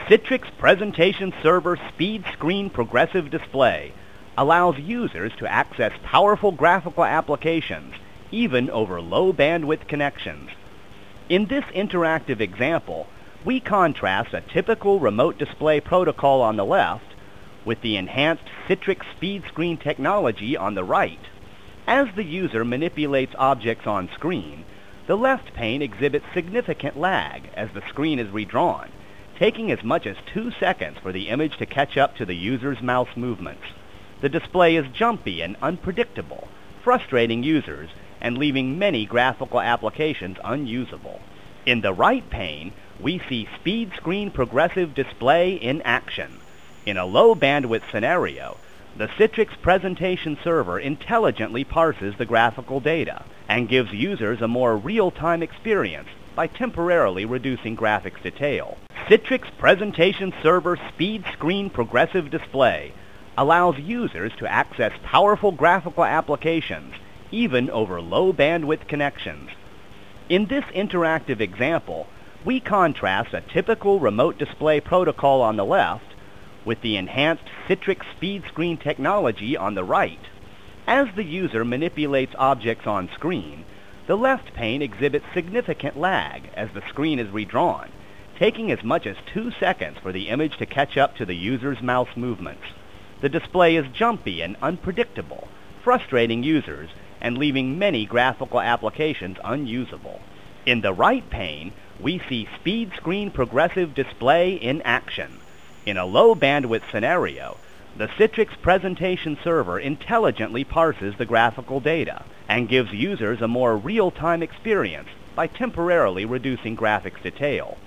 Citrix Presentation Server Speed Screen Progressive Display allows users to access powerful graphical applications, even over low bandwidth connections. In this interactive example, we contrast a typical remote display protocol on the left with the enhanced Citrix speed screen technology on the right. As the user manipulates objects on screen, the left pane exhibits significant lag as the screen is redrawn, taking as much as 2 seconds for the image to catch up to the user's mouse movements. The display is jumpy and unpredictable, frustrating users and leaving many graphical applications unusable. In the right pane, we see Speed Screen Progressive Display in action. In a low bandwidth scenario, the Citrix Presentation Server intelligently parses the graphical data and gives users a more real-time experience by temporarily reducing graphics detail. Citrix Presentation Server Speed Screen Progressive Display allows users to access powerful graphical applications even over low bandwidth connections. In this interactive example, we contrast a typical remote display protocol on the left with the enhanced Citrix speed screen technology on the right. As the user manipulates objects on screen, the left pane exhibits significant lag as the screen is redrawn, taking as much as 2 seconds for the image to catch up to the user's mouse movements. The display is jumpy and unpredictable, frustrating users and leaving many graphical applications unusable. In the right pane, we see Speed Screen Progressive Display in action. In a low bandwidth scenario, the Citrix Presentation Server intelligently parses the graphical data and gives users a more real-time experience by temporarily reducing graphics detail.